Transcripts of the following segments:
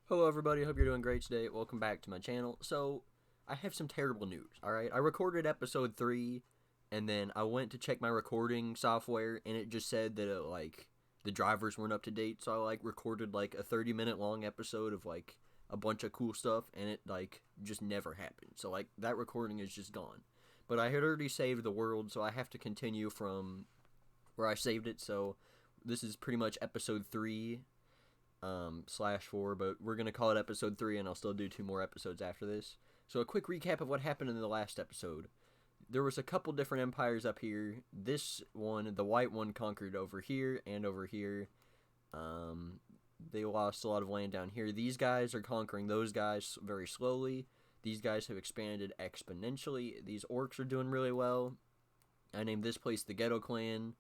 Hello everybody, hope you're doing great today. Welcome back to my channel. So, I have some terrible news, alright? I recorded episode 3, and then I went to check my recording software, and it just said that, the drivers weren't up to date, so I, recorded, a 30-minute long episode of, a bunch of cool stuff, and it, just never happened. So, that recording is just gone. But I had already saved the world, so I have to continue from where I saved it, so this is pretty much episode 3, /4, but we're gonna call it episode 3, and I'll still do 2 more episodes after this. So a quick recap of what happened in the last episode. There was a couple different empires up here. This one, the white one, conquered over here and over here. They lost a lot of land down here. These guys are conquering those guys very slowly. These guys have expanded exponentially. These orcs are doing really well. I named this place the Ghetto Clan.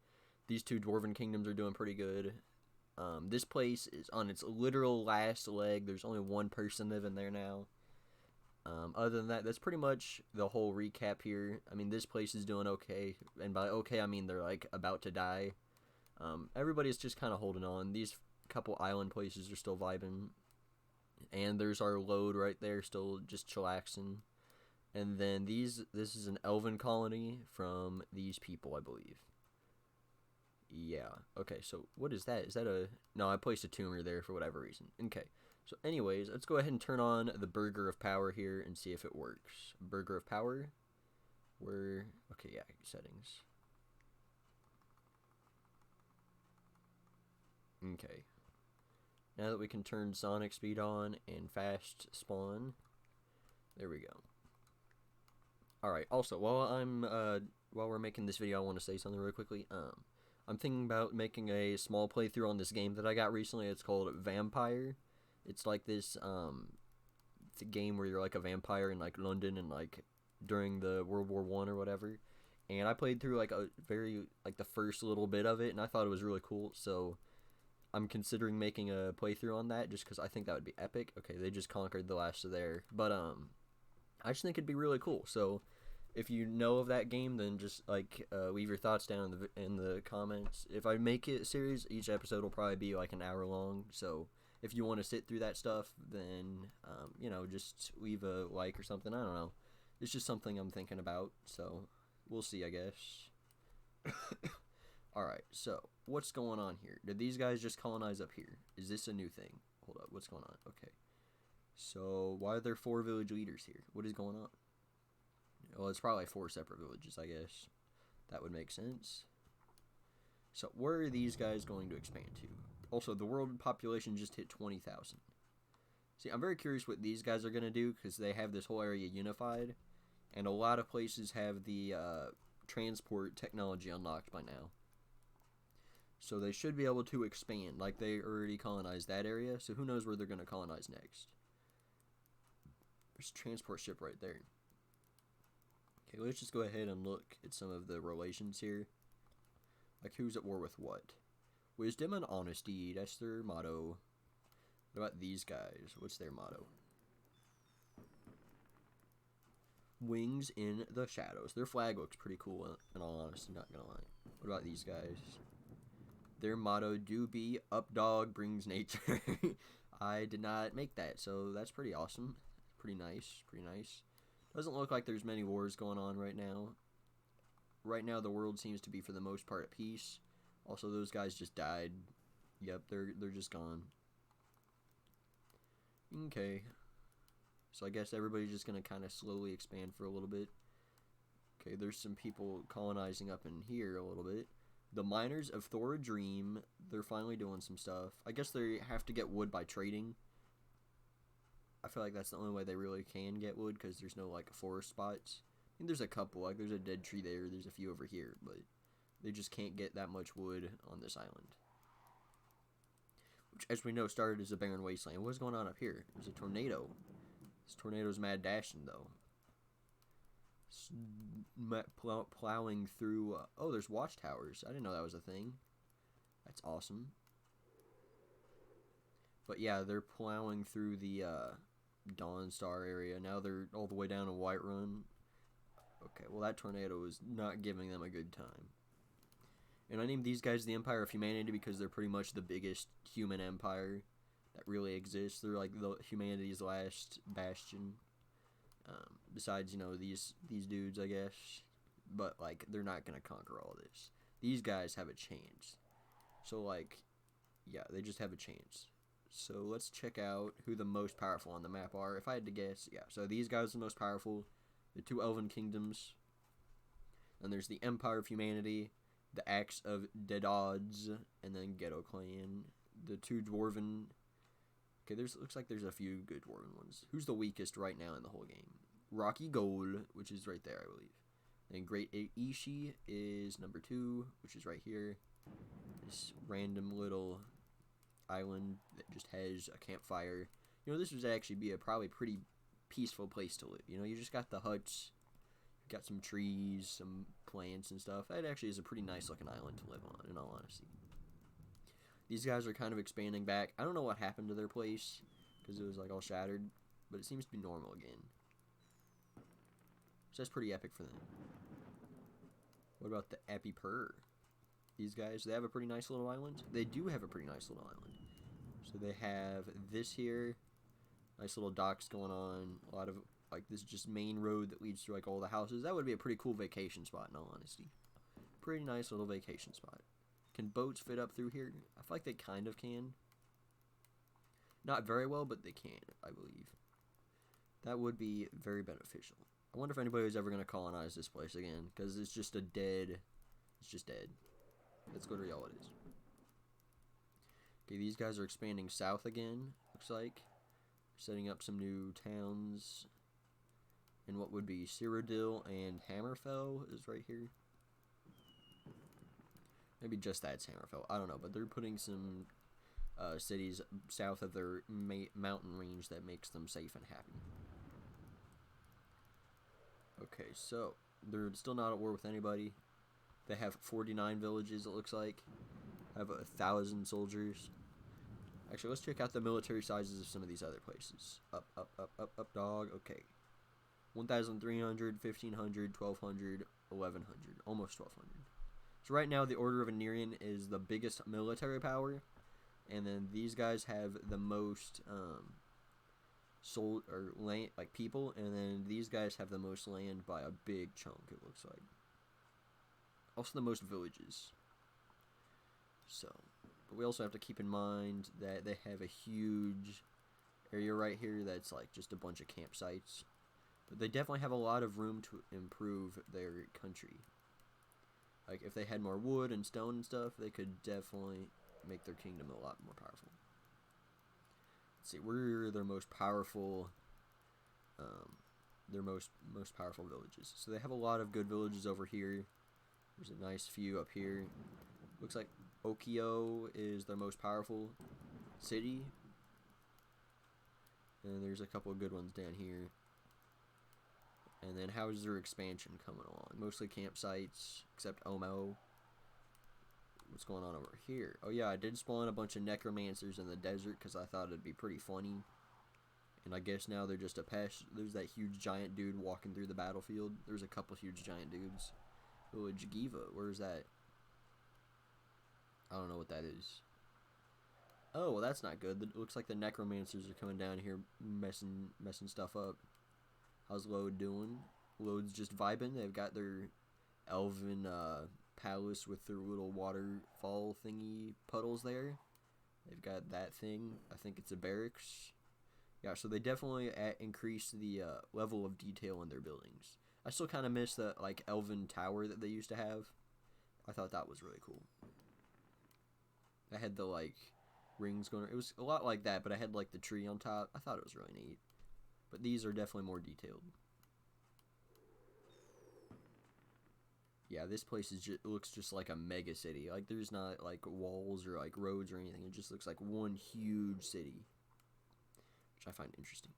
These two dwarven kingdoms are doing pretty good. This place is on its literal last leg. There's only one person living there now. Other than that, that's pretty much the whole recap here. I mean, this place is doing okay. And by okay, I mean they're, about to die. Everybody's just kind of holding on. These couple island places are still vibing. And there's our load right there, still just chillaxing. And then this is an elven colony from these people, I believe. Yeah, okay, so what is that? Is that a... No, I placed a tumor there for whatever reason. Okay, so anyways, let's go ahead and turn on the Burger of Power here and see if it works. Burger of Power? Where... Okay, yeah, settings. Okay. Now that we can turn Sonic Speed on and Fast Spawn. There we go. Alright, also, while we're making this video, I want to say something really quickly. I'm thinking about making a small playthrough on this game that I got recently. It's called Vampire. It's like this, it's a game where you're like a vampire in London and during the World War I or whatever. And I played through the first little bit of it, and I thought it was really cool. So I'm considering making a playthrough on that just because I think that would be epic. Okay, they just conquered the last of there, but I just think it'd be really cool. So if you know of that game, then just leave your thoughts down in the comments. If I make it a series, each episode will probably be an hour long. So if you want to sit through that stuff, then just leave a like or something. I don't know. It's just something I'm thinking about. So we'll see, I guess. All right. So what's going on here? Did these guys just colonize up here? Is this a new thing? Hold up. What's going on? Okay. So why are there 4 village leaders here? What is going on? Well, it's probably 4 separate villages, I guess. That would make sense. So, where are these guys going to expand to? Also, the world population just hit 20,000. See, I'm very curious what these guys are going to do, because they have this whole area unified. And a lot of places have the transport technology unlocked by now. So, they should be able to expand. They already colonized that area, so who knows where they're going to colonize next. There's a transport ship right there. Okay, let's just go ahead and look at some of the relations here. Who's at war with what? Wisdom and honesty, that's their motto. What about these guys? What's their motto? Wings in the shadows. Their flag looks pretty cool, in all honesty, not gonna lie. What about these guys? Their motto do be up dog brings nature. I did not make that, so that's pretty awesome. Pretty nice, pretty nice. Doesn't look like there's many wars going on right now. Right now, the world seems to be, for the most part, at peace. Also, those guys just died. Yep, they're just gone. Okay. So I guess everybody's just going to kind of slowly expand for a little bit. Okay, there's some people colonizing up in here a little bit. The miners of Thora Dream, they're finally doing some stuff. I guess they have to get wood by trading. I feel like that's the only way they really can get wood, because there's no, forest spots. I mean, there's a couple. There's a dead tree there. There's a few over here, but they just can't get that much wood on this island. Which, as we know, started as a barren wasteland. What's going on up here? There's a tornado. This tornado's mad dashing, though. Plowing through... oh, there's watchtowers. I didn't know that was a thing. That's awesome. But yeah, they're plowing through the Dawn Star area. Now they're all the way down to Whiterun. Okay, well that tornado is not giving them a good time. And I named these guys the Empire of Humanity because they're pretty much the biggest human empire that really exist. They're like the humanity's last bastion. Besides, you know, these dudes, I guess. But like, they're not gonna conquer all this. These guys have a chance. So like, yeah, they just have a chance. So let's check out who the most powerful on the map are. If I had to guess, yeah. So these guys are the most powerful. The 2 elven kingdoms. And there's the Empire of Humanity, the Axe of Dedods, and then Ghetto Clan. The 2 dwarven. Okay, looks like there's a few good dwarven ones. Who's the weakest right now in the whole game? Rocky Gold, which is right there, I believe. And Great Ishi is number 2, which is right here. This random little island that just has a campfire. You know, this would actually be a probably pretty peaceful place to live. You know, you just got the huts, you got some trees, some plants and stuff. That actually is a pretty nice looking island to live on, in all honesty. These guys are kind of expanding back. I don't know what happened to their place, because it was like all shattered, but it seems to be normal again. So that's pretty epic for them. What about the Epipur? These guys, they have a pretty nice little island. They do have a pretty nice little island. So they have this here. Nice little docks going on. A lot of, like, this just main road that leads to, like, all the houses. That would be a pretty cool vacation spot, in all honesty. Pretty nice little vacation spot. Can boats fit up through here? I feel like they kind of can. Not very well, but they can, I believe. That would be very beneficial. I wonder if anybody is ever going to colonize this place again, because it's just a dead... It's just dead. Let's literally all it is. Okay, these guys are expanding south again, looks like. Setting up some new towns. And what would be Cyrodiil and Hammerfell is right here. Maybe just that's Hammerfell. I don't know, but they're putting some cities south of their mountain range that makes them safe and happy. Okay, so they're still not at war with anybody. They have 49 villages, it looks like. Have 1,000 soldiers. Actually, let's check out the military sizes of some of these other places. Up, dog. Okay. 1,300, 1,500, 1,200, 1,100. Almost 1,200. So right now, the Order of Anirian is the biggest military power. And then these guys have the most land, like people. And then these guys have the most land by a big chunk, it looks like. Also the most villages. So, but we also have to keep in mind that they have a huge area right here that's like just a bunch of campsites. But they definitely have a lot of room to improve their country. Like if they had more wood and stone and stuff, they could definitely make their kingdom a lot more powerful. Let's see, where are their most powerful most powerful villages. So they have a lot of good villages over here. There's a nice few up here. Looks like Okio is their most powerful city. And there's a couple of good ones down here. And then how is their expansion coming along? Mostly campsites, except Omo. What's going on over here? Oh yeah, I did spawn a bunch of necromancers in the desert because I thought it'd be pretty funny. And I guess now they're just a pest. There's that huge giant dude walking through the battlefield. There's a couple huge giant dudes. Village Giva, where's that? I don't know what that is. Oh, well that's not good. It looks like the necromancers are coming down here messing stuff up. How's Lode doing? Lode's just vibing. They've got their elven palace with their little waterfall thingy puddles there. They've got that thing. I think it's a barracks. Yeah, so they definitely increase the level of detail in their buildings. I still kind of miss the like elven tower that they used to have. I thought that was really cool. I had the like rings going. It was a lot like that, but I had like the tree on top. I thought it was really neat. But these are definitely more detailed. Yeah, this place is looks just like a mega city. Like there's not like walls or like roads or anything. It just looks like one huge city, which I find interesting.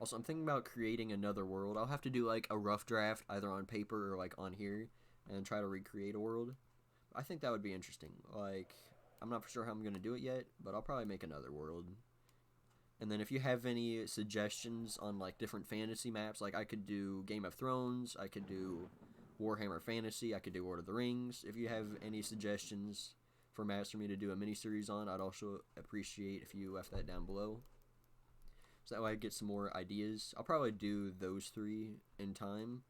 Also, I'm thinking about creating another world. I'll have to do like a rough draft either on paper or like on here and try to recreate a world. I think that would be interesting. Like, I'm not for sure how I'm going to do it yet, but I'll probably make another world. And then if you have any suggestions on like different fantasy maps, like I could do Game of Thrones, I could do Warhammer Fantasy, I could do Lord of the Rings. If you have any suggestions, for Master Me to do a mini-series on, I'd also appreciate if you left that down below. So that way I get some more ideas. I'll probably do those 3 in time.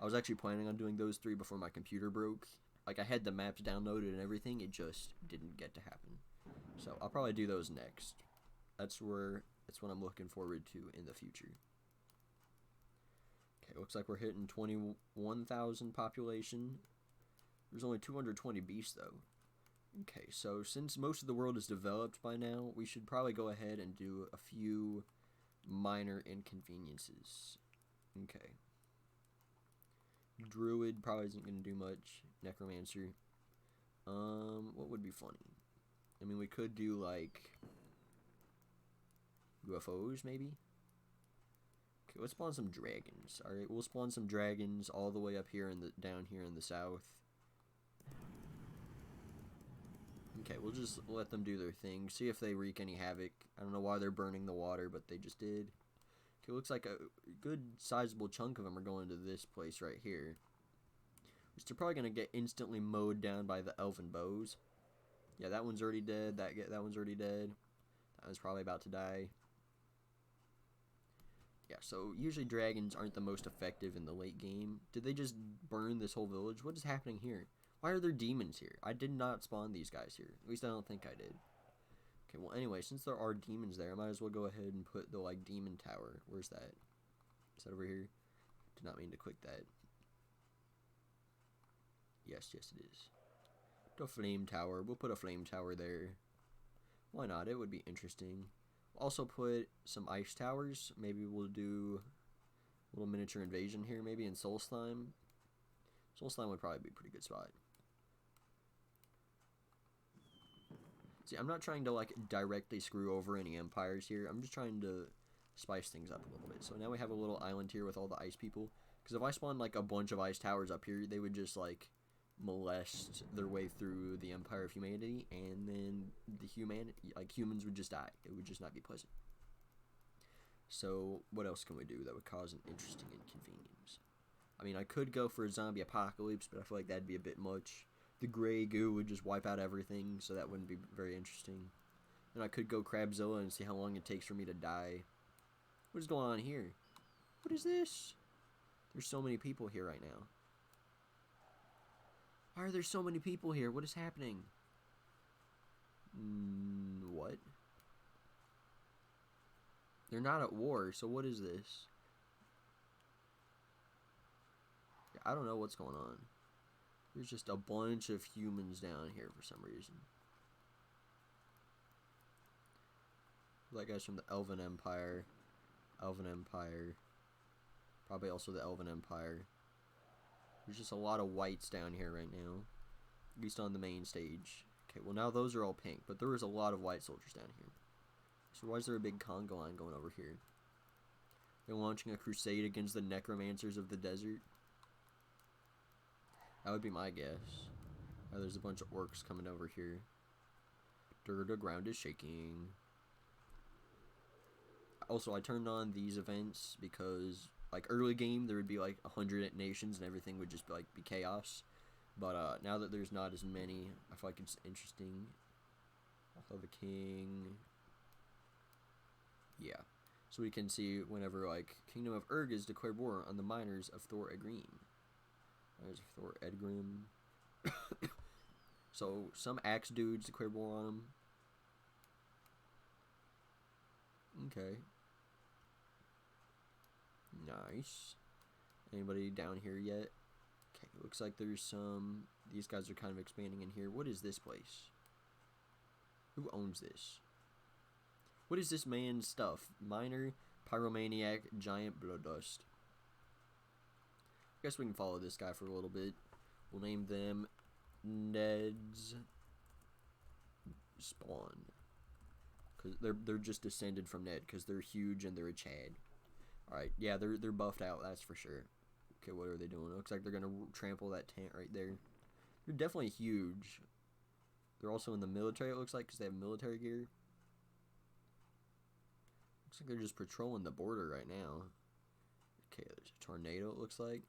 I was actually planning on doing those 3 before my computer broke. Like, I had the maps downloaded and everything, it just didn't get to happen. So I'll probably do those next. That's what I'm looking forward to in the future. Okay, looks like we're hitting 21,000 population. There's only 220 beasts though. Okay, so since most of the world is developed by now, we should probably go ahead and do a few minor inconveniences. Okay. Druid probably isn't going to do much. Necromancer. What would be funny? I mean, we could do, like, UFOs, maybe? Okay, let's spawn some dragons. Alright, we'll spawn some dragons all the way up here down here in the south. Okay, we'll just let them do their thing. See if they wreak any havoc. I don't know why they're burning the water, but they just did. Okay, looks like a good sizable chunk of them are going to this place right here. Which they're probably going to get instantly mowed down by the elven bows. Yeah, that one's already dead. That one's already dead. That one's probably about to die. Yeah, so usually dragons aren't the most effective in the late game. Did they just burn this whole village? What is happening here? Why are there demons here? I did not spawn these guys here. At least I don't think I did. Okay, well anyway, since there are demons there, I might as well go ahead and put the, like, demon tower. Where's that? Is that over here? Did not mean to click that. Yes, yes it is. The flame tower. We'll put a flame tower there. Why not? It would be interesting. We'll also put some ice towers. Maybe we'll do a little miniature invasion here, maybe in Soul Slime. Soul Slime would probably be a pretty good spot. See, I'm not trying to, like, directly screw over any empires here. I'm just trying to spice things up a little bit. So now we have a little island here with all the ice people. Because if I spawned, like, a bunch of ice towers up here, they would just, like, molest their way through the Empire of Humanity, and then humans would just die. It would just not be pleasant. So what else can we do that would cause an interesting inconvenience? I mean, I could go for a zombie apocalypse, but I feel like that'd be a bit much. The gray goo would just wipe out everything, so that wouldn't be very interesting. And I could go Crabzilla and see how long it takes for me to die. What is going on here? What is this? There's so many people here right now. Why are there so many people here? What is happening? What? They're not at war, so what is this? I don't know what's going on. There's just a bunch of humans down here for some reason. That guy's from the Elven Empire. Elven Empire. Probably also the Elven Empire. There's just a lot of whites down here right now. At least on the main stage. Okay, well now those are all pink, but there is a lot of white soldiers down here. So why is there a big conga line going over here? They're launching a crusade against the necromancers of the desert. That would be my guess. There's a bunch of orcs coming over here. The ground is shaking. Also, I turned on these events because, like, early game, there would be, like, 100 nations and everything would just, be chaos. But, now that there's not as many, I feel like it's interesting. Also, the king. Yeah. So we can see whenever, like, Kingdom of Urg declared war on the miners of Thor Egrim. There's Thor Edgrim. So, some axe dudes declared war on him. Okay. Nice. Anybody down here yet? Okay, looks like there's some... These guys are kind of expanding in here. What is this place? Who owns this? What is this man's stuff? Miner, pyromaniac, giant bloodlust. I guess we can follow this guy for a little bit. We'll name them Ned's Spawn. Cause they're just descended from Ned because they're huge and they're a Chad. Alright, yeah, they're buffed out, that's for sure. Okay, what are they doing? It looks like they're gonna trample that tent right there. They're definitely huge. They're also in the military, it looks like, because they have military gear. Looks like they're just patrolling the border right now. Okay, there's a tornado, it looks like.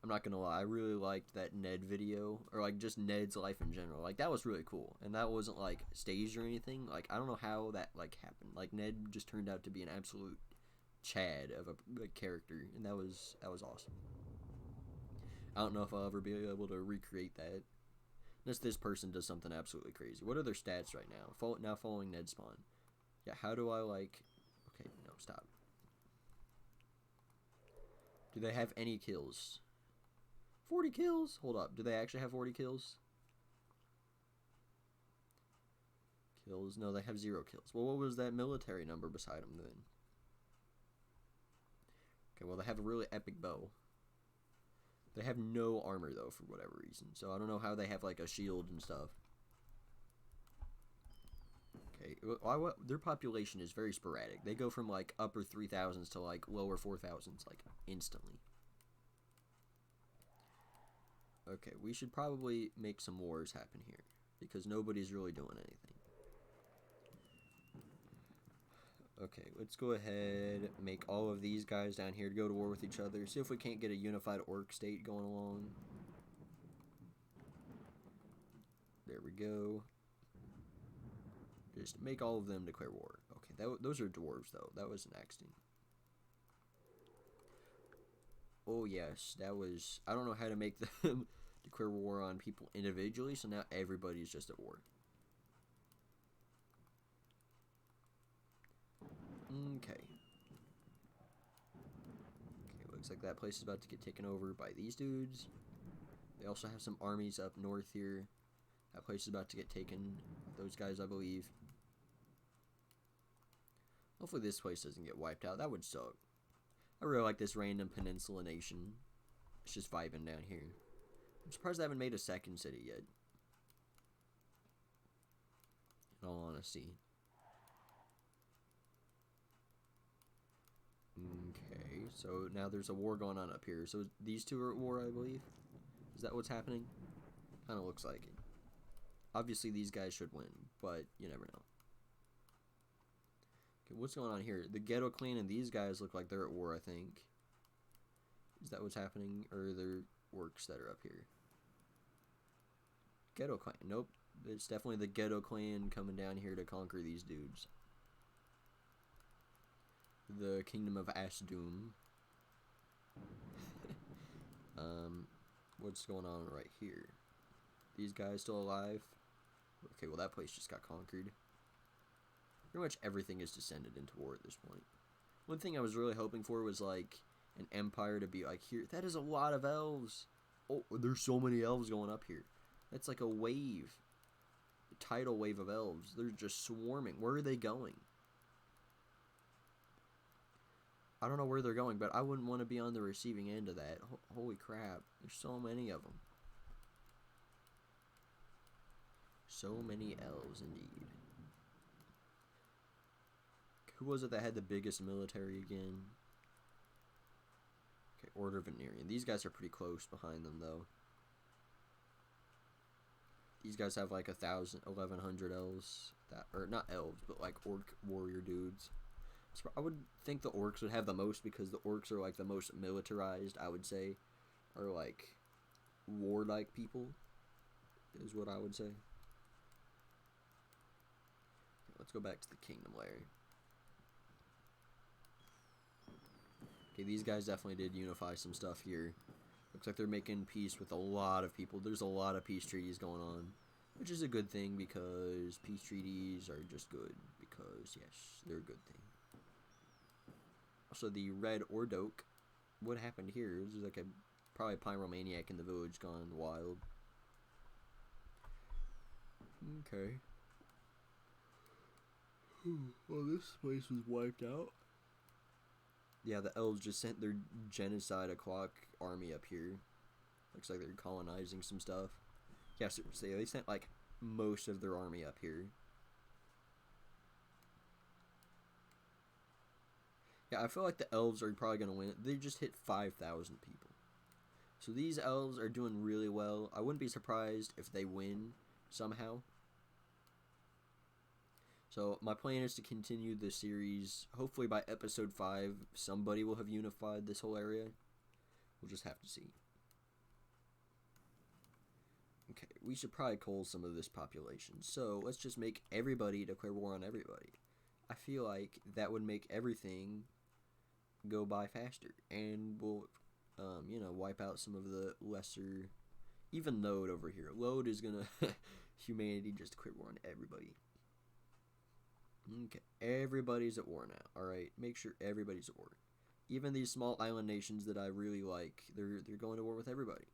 I'm not gonna lie, I really liked that Ned video, or like just Ned's life in general. Like that was really cool, and that wasn't like staged or anything. Like I don't know how that like happened. Like Ned just turned out to be an absolute Chad of a character, and that was awesome. I don't know if I'll ever be able to recreate that. Unless this person does something absolutely crazy. What are their stats right now? Now following Ned spawn. Yeah, how do I like... Okay, no, stop. Do they have any kills? 40 kills? Hold up. Do they actually have 40 kills? Kills? No, they have 0 kills. Well, what was that military number beside them then? Okay, well, they have a really epic bow. They have no armor, though, for whatever reason. So I don't know how they have, like, a shield and stuff. Okay, well, their population is very sporadic. They go from, like, upper 3,000s to, like, lower 4,000s, like, instantly. Okay, we should probably make some wars happen here, because nobody's really doing anything. Okay, let's go ahead, make all of these guys down here to go to war with each other. See if we can't get a unified orc state going along. There we go. Just make all of them declare war. Okay, those are dwarves, though. That was an accident. Oh, yes, that was... I don't know how to make them declare war on people individually, so now everybody's just at war. Okay. Okay, looks like that place is about to get taken over by these dudes. They also have some armies up north here. That place is about to get taken. Those guys, I believe. Hopefully this place doesn't get wiped out. That would suck. I really like this random peninsula nation. It's just vibing down here. I'm surprised they haven't made a second city yet. In all honesty. Okay, so now there's a war going on up here. So these two are at war, I believe. Is that what's happening? Kind of looks like it. Obviously, these guys should win, but you never know. Okay, what's going on here? The Ghetto Clan and these guys look like they're at war, I think. Is that what's happening? Or are there orcs that are up here? Ghetto Clan. Nope. It's definitely the Ghetto Clan coming down here to conquer these dudes. The Kingdom of Asdoom. What's going on right here? These guys still alive? Okay, well that place just got conquered. Pretty much everything is descended into war at this point. One thing I was really hoping for was like an empire to be like here. That is a lot of elves. Oh, there's so many elves going up here. That's like a wave. A tidal wave of elves. They're just swarming. Where are they going? I don't know where they're going, but I wouldn't want to be on the receiving end of that. Holy crap. There's so many of them. So many elves, indeed. Who was it that had the biggest military again? Okay, Order of Venerian. These guys are pretty close behind them, though. These guys have like 1,100 elves. Or not elves, but like orc warrior dudes. I would think the orcs would have the most because the orcs are like the most militarized, I would say. Or like warlike people is what I would say. Let's go back to the kingdom layer. Okay, these guys definitely did unify some stuff here. Looks like they're making peace with a lot of people. There's a lot of peace treaties going on, which is a good thing because peace treaties are just good because, yes, they're a good thing. Also, the Red Ordoke. What happened here? This is like probably a pyromaniac in the village gone wild. Okay. Well, this place was wiped out. Yeah, the elves just sent their genocide o'clock army up here. Looks like they're colonizing some stuff. Yeah, seriously, they sent like most of their army up here. Yeah, I feel like the elves are probably going to win. They just hit 5,000 people. So these elves are doing really well. I wouldn't be surprised if they win somehow. So my plan is to continue the series. Hopefully by episode 5, somebody will have unified this whole area. We'll just have to see. Okay, we should probably cull some of this population. So let's just make everybody declare war on everybody. I feel like that would make everything go by faster, and we'll, you know, wipe out some of the lesser. Even Load over here. Load is gonna humanity just declare war on everybody. Okay, everybody's at war now. All right, make sure everybody's at war. Even these small island nations that I really like, they're going to war with everybody.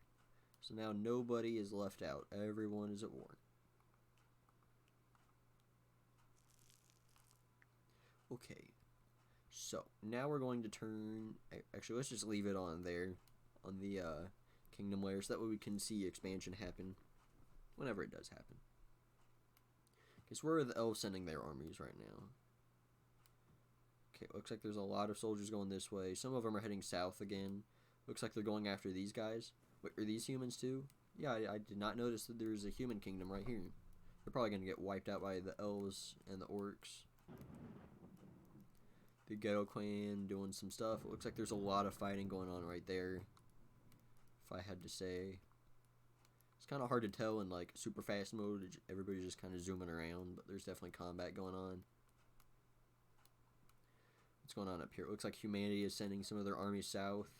So now nobody is left out. Everyone is at war. Okay. So, now we're going to turn... Actually, let's just leave it on there. On the kingdom layer. So that way we can see expansion happen. Whenever it does happen. Because where are the elves sending their armies right now? Okay, looks like there's a lot of soldiers going this way. Some of them are heading south again. Looks like they're going after these guys. Wait, are these humans too? Yeah, I did not notice that there's a human kingdom right here. They're probably going to get wiped out by the elves and the orcs. The Ghetto Clan doing some stuff. It looks like there's a lot of fighting going on right there. If I had to say. It's kind of hard to tell in like super fast mode. Everybody's just kind of zooming around. But there's definitely combat going on. What's going on up here? It looks like humanity is sending some of their armies south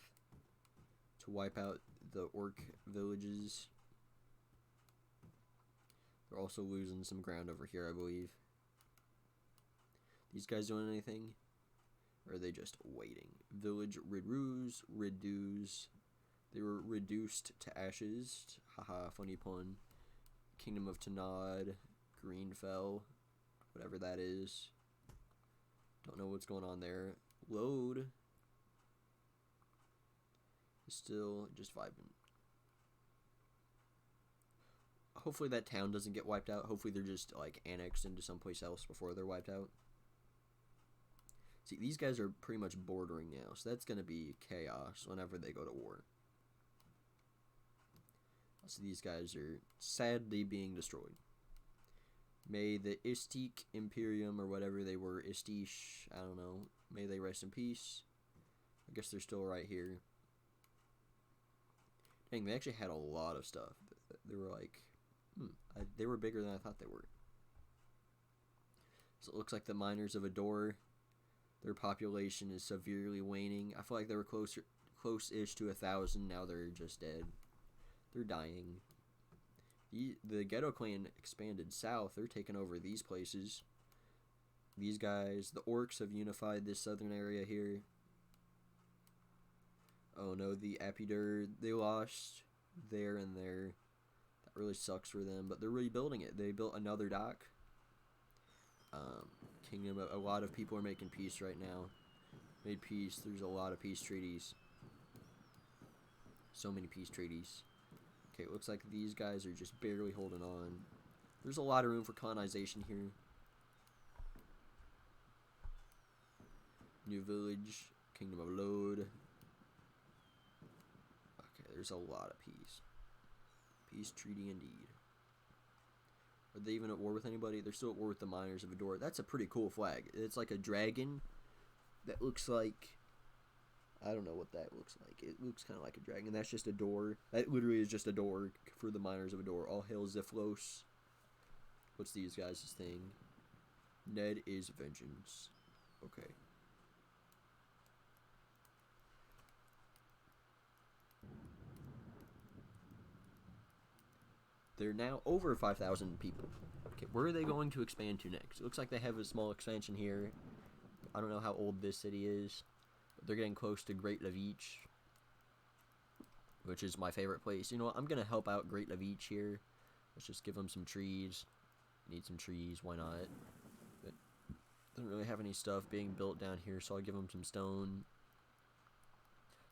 to wipe out the orc villages. They're also losing some ground over here, I believe. These guys doing anything? Or are they just waiting? Village reduce. They were reduced to ashes. Haha, funny pun. Kingdom of Tanad, Greenfell, whatever that is. Don't know what's going on there. Load is still just vibing. Hopefully that town doesn't get wiped out. Hopefully they're just like annexed into someplace else before they're wiped out. See, these guys are pretty much bordering now, so that's going to be chaos whenever they go to war. So these guys are sadly being destroyed. May the Istik Imperium, or whatever they were, Istish, I don't know, may they rest in peace. I guess they're still right here. Dang, they actually had a lot of stuff. They were like, they were bigger than I thought they were. So it looks like the miners of Ador, their population is severely waning. I feel like they were close-ish to 1,000. Now they're just dead. They're dying. The Ghetto Clan expanded south. They're taking over these places. These guys, the orcs have unified this southern area here. Oh no, the Apidur, they lost there and there. That really sucks for them, but they're rebuilding it. They built another dock. Kingdom, a lot of people are making peace right now. Made peace. There's a lot of peace treaties. So many peace treaties. Okay, it looks like these guys are just barely holding on. There's a lot of room for colonization here. New village. Kingdom of Load. Okay, there's a lot of peace. Peace treaty indeed. Are they even at war with anybody? They're still at war with the miners of Ador. That's a pretty cool flag. It's like a dragon that looks like... I don't know what that looks like. It looks kind of like a dragon. That's just a door. That literally is just a door for the miners of Ador. All hail Ziflos. What's these guys' thing? Ned is vengeance. Okay. They're now over 5,000 people. Okay, where are they going to expand to next? It looks like they have a small expansion here. I don't know how old this city is. But they're getting close to Great Lavich, which is my favorite place. You know what? I'm going to help out Great Lavich here. Let's just give them some trees. Need some trees. Why not? But doesn't really have any stuff being built down here, so I'll give them some stone.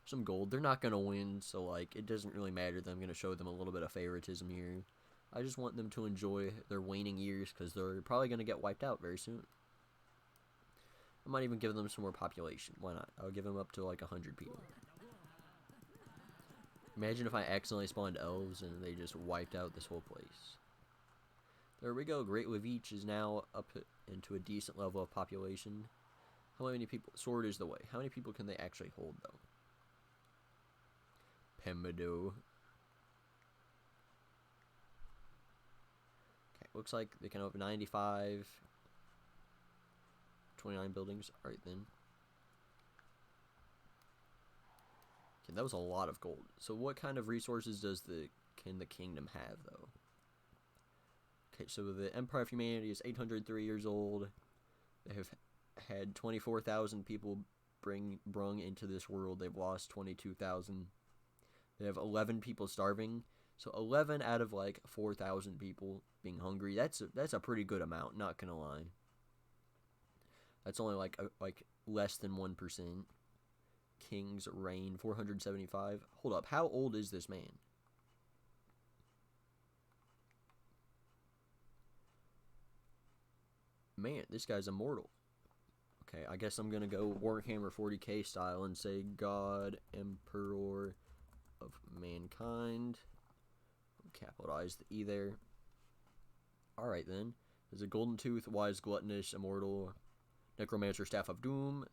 Some gold. They're not going to win, so like it doesn't really matter that I'm going to show them a little bit of favoritism here. I just want them to enjoy their waning years because they're probably going to get wiped out very soon. I might even give them some more population. Why not? I'll give them up to like 100 people. Imagine if I accidentally spawned elves and they just wiped out this whole place. There we go. Great Lavich is now up into a decent level of population. How many people? Sword is the way. How many people can they actually hold though? Pemado. looks like they can open 95, 29 buildings. Alright then. Okay, that was a lot of gold. So what kind of resources can the kingdom have, though? Okay, so the Empire of Humanity is 803 years old. They have had 24,000 people brung into this world. They've lost 22,000. They have 11 people starving. So 11 out of like 4,000 people being hungry. That's a pretty good amount, not gonna lie. That's only like less than 1%. King's reign 475. Hold up, how old is this man? Man, this guy's immortal. Okay, I guess I'm gonna go Warhammer 40k style and say God, Emperor of Mankind. Capitalize the E there. Alright then. There's a Golden Tooth, Wise, Gluttonous, Immortal, Necromancer, Staff of Doom.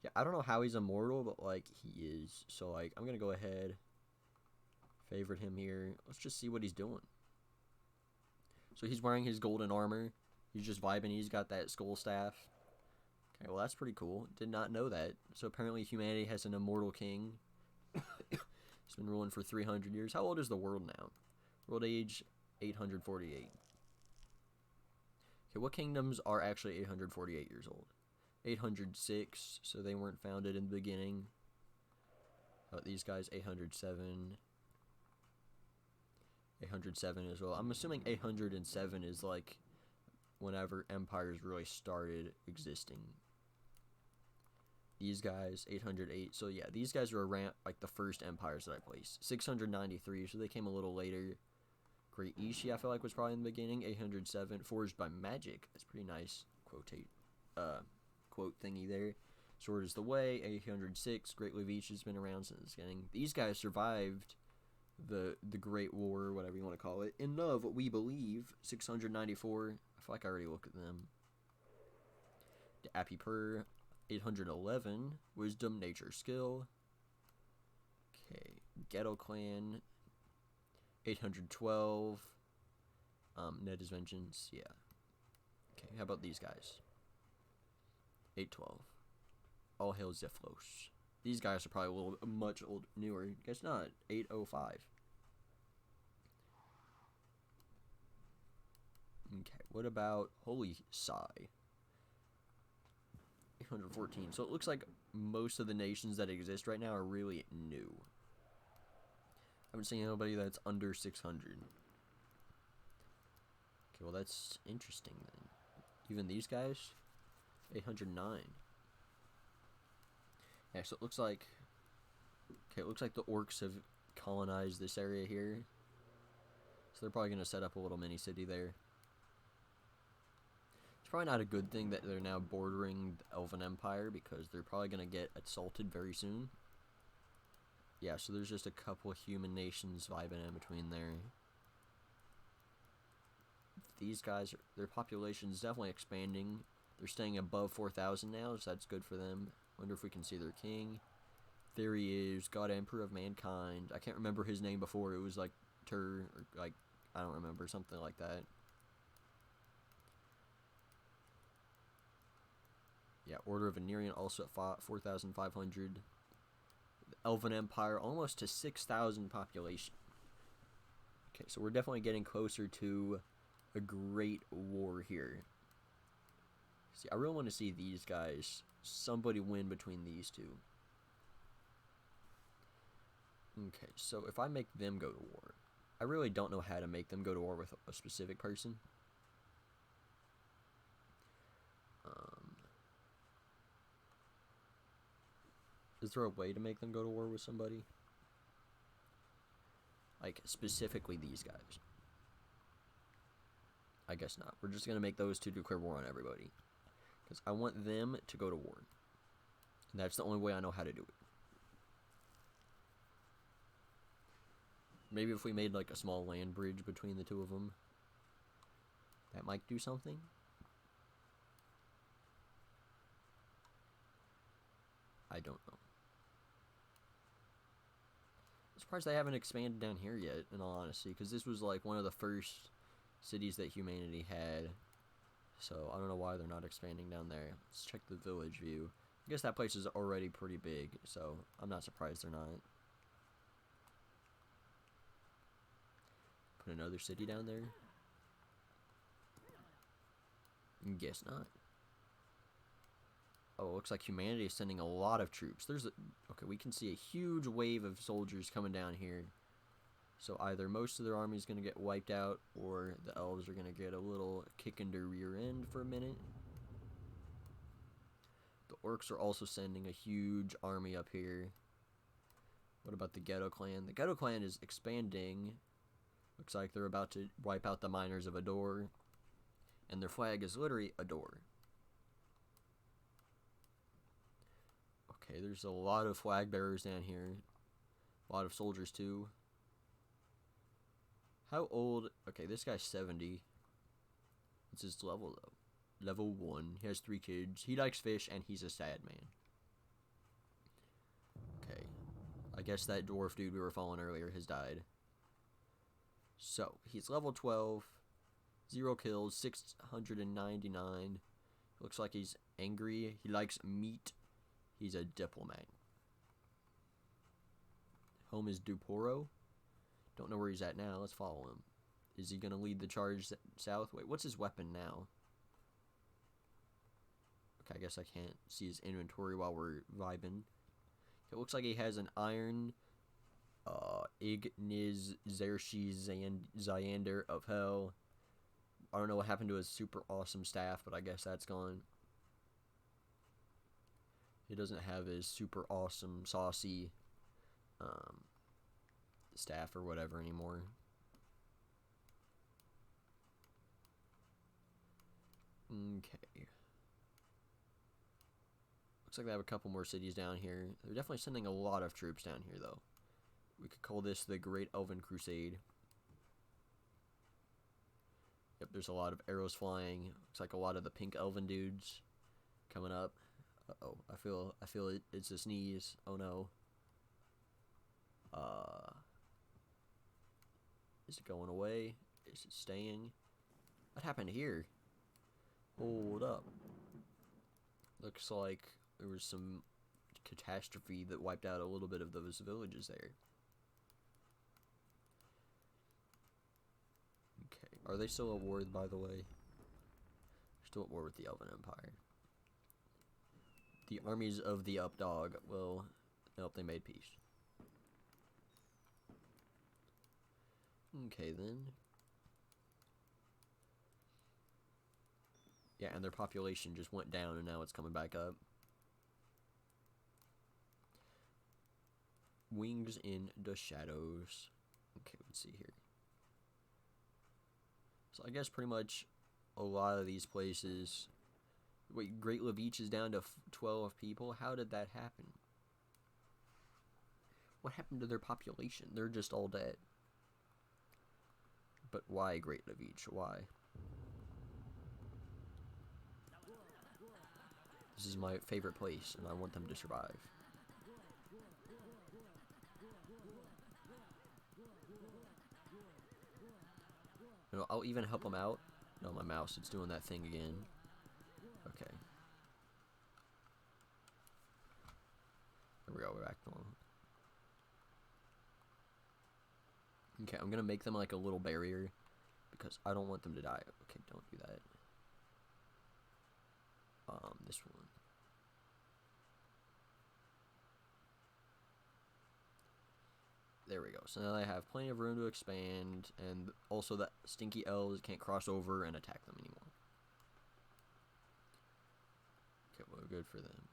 Yeah, I don't know how he's immortal, but like he is. So like I'm gonna go ahead, favorite him here. Let's just see what he's doing. So he's wearing his golden armor. He's just vibing. He's got that skull staff. Okay, well that's pretty cool. Did not know that. So apparently humanity has an immortal king. He's been ruling for 300 years. How old is the world now? World age 848. Okay, what kingdoms are actually 848 years old? 806, so they weren't founded in the beginning. These guys, 807. 807 as well. I'm assuming 807 is like whenever empires really started existing. These guys, 808. So yeah, these guys are around like the first empires that I placed. 693, so they came a little later. Great Ishi, I feel like was probably in the beginning. 807, forged by magic. That's pretty nice. Quote thingy there. Sword is the way. 806. Great Levish has been around since the beginning. These guys survived the Great War, whatever you want to call it, in of what we believe. 694. I feel like I already looked at them. The Appy Purr. 811. Wisdom, Nature, Skill. Okay. Ghetto Clan. 812. Ned is Vengeance. Yeah. Okay, how about these guys? 812. All hail Zephylos. These guys are probably a little much newer. Guess not. 805. Okay, what about Holy Sai? 814. So it looks like most of the nations that exist right now are really new. I haven't seen anybody that's under 600. Okay, well that's interesting then. Even these guys? 809. Yeah, so it looks like... Okay, it looks like the orcs have colonized this area here. So they're probably going to set up a little mini-city there. It's probably not a good thing that they're now bordering the Elven Empire, because they're probably going to get assaulted very soon. Yeah, so there's just a couple of human nations vibing in between there. These guys, their population is definitely expanding. They're staying above 4,000 now, so that's good for them. Wonder if we can see their king. There he is, God Emperor of Mankind. I can't remember his name before. It was like Tur, or like, I don't remember, something like that. Yeah, Order of Venerian also at 4,500. The Elven Empire almost to 6,000 population. Okay, so we're definitely getting closer to a great war here. See, I really want to see these guys, somebody win between these two. Okay, so if I make them go to war, I really don't know how to make them go to war with a specific person. Is there a way to make them go to war with somebody? Like, specifically these guys. I guess not. We're just going to make those two declare war on everybody. Because I want them to go to war. And that's the only way I know how to do it. Maybe if we made like a small land bridge between the two of them, that might do something. I don't know. I'm surprised they haven't expanded down here yet, in all honesty, because this was like one of the first cities that humanity had. So I don't know why they're not expanding down there. Let's check the village view. I guess that place is already pretty big, so I'm not surprised they're not. Put another city down there? Guess not. Oh, it looks like humanity is sending a lot of troops. Okay, we can see a huge wave of soldiers coming down here. So either most of their army is going to get wiped out, or the elves are going to get a little kick in their rear end for a minute. The orcs are also sending a huge army up here. What about the Ghetto Clan? The Ghetto Clan is expanding. Looks like they're about to wipe out the miners of Ador. And their flag is literally Ador. Okay, there's a lot of flag bearers down here. A lot of soldiers too. How old? Okay, this guy's 70. What's his level though? Level 1. He has 3 kids. He likes fish and he's a sad man. Okay. I guess that dwarf dude we were following earlier has died. So, he's level 12. 0 kills. 699. Looks like he's angry. He likes meat. He's a diplomat. Home is Duporo. Don't know where he's at now. Let's follow him. Is he going to lead the charge south? Wait, what's his weapon now? Okay, I guess I can't see his inventory while we're vibing. It looks like he has an iron Igniz Zershi Zyander of Hell. I don't know what happened to his super awesome staff, but I guess that's gone. He doesn't have his super awesome saucy staff or whatever anymore. Okay. Looks like they have a couple more cities down here. They're definitely sending a lot of troops down here, though. We could call this the Great Elven Crusade. Yep, there's a lot of arrows flying. Looks like a lot of the pink elven dudes coming up. Uh-oh, I feel it. It's a sneeze. Oh no. Is it going away? Is it staying? What happened here? Hold up. Looks like there was some catastrophe that wiped out a little bit of those villages there. Okay, are they still at war, by the way? Still at war with the Elven Empire. The armies of the Updog will... Nope, they made peace. Okay, then. Yeah, and their population just went down, and now it's coming back up. Wings in the shadows. Okay, let's see here. So I guess pretty much a lot of these places... Wait, Great Levitch is down to 12 people? How did that happen? What happened to their population? They're just all dead. But why Great Levitch? Why? This is my favorite place, and I want them to survive. No, I'll even help them out. No, my mouse, it's doing that thing again. Okay. There we go, we're back to normal. Okay, I'm gonna make them like a little barrier because I don't want them to die. Okay, don't do that. This one. There we go. So now they have plenty of room to expand, and also the stinky elves can't cross over and attack them anymore. Okay, well, good for them.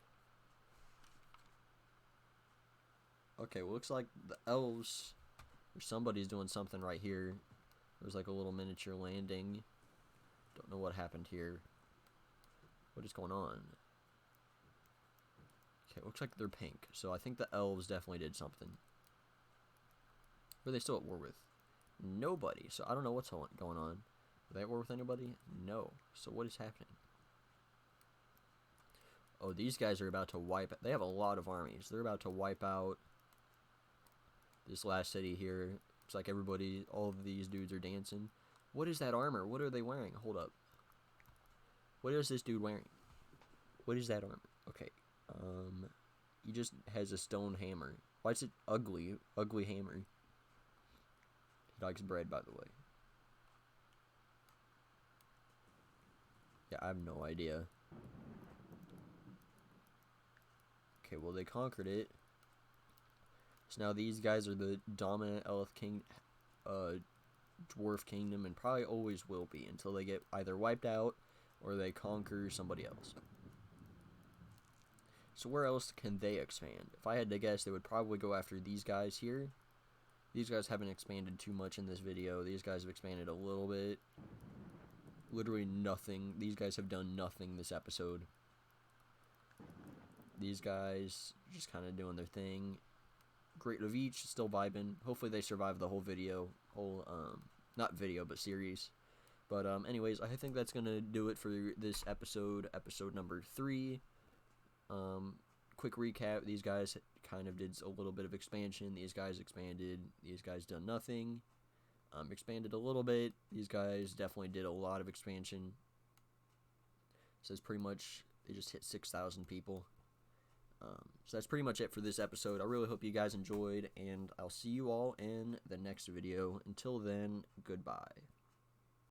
Okay, well, looks like the elves, or somebody's doing something right here. There's like a little miniature landing. Don't know what happened here. What is going on? Okay, looks like they're pink. So I think the elves definitely did something. Who are they still at war with? Nobody. So I don't know what's going on. Are they at war with anybody? No. So what is happening? Oh, these guys are about to wipe... They have a lot of armies. They're about to wipe out this last city here. It's like everybody... All of these dudes are dancing. What is that armor? What are they wearing? Hold up. What is this dude wearing? What is that armor? Okay. He just has a stone hammer. Why is it ugly? Ugly hammer. He likes bread, by the way. Yeah, I have no idea. Okay, well, they conquered it. So now these guys are the dominant dwarf kingdom, and probably always will be until they get either wiped out or they conquer somebody else. So where else can they expand? If I had to guess, they would probably go after these guys here. These guys haven't expanded too much in this video. These guys have expanded a little bit. Literally nothing. These guys have done nothing this episode. These guys just kind of doing their thing. Great of each, still vibing. Hopefully they survive the whole video. Not video, but series. But anyways, I think that's gonna do it for this episode number 3. Quick recap: these guys kind of did a little bit of expansion. These guys expanded. These guys done nothing. Expanded a little bit. These guys definitely did a lot of expansion. So it's pretty much they just hit 6,000 people. So that's pretty much it for this episode. I really hope you guys enjoyed, and I'll see you all in the next video. Until then, goodbye.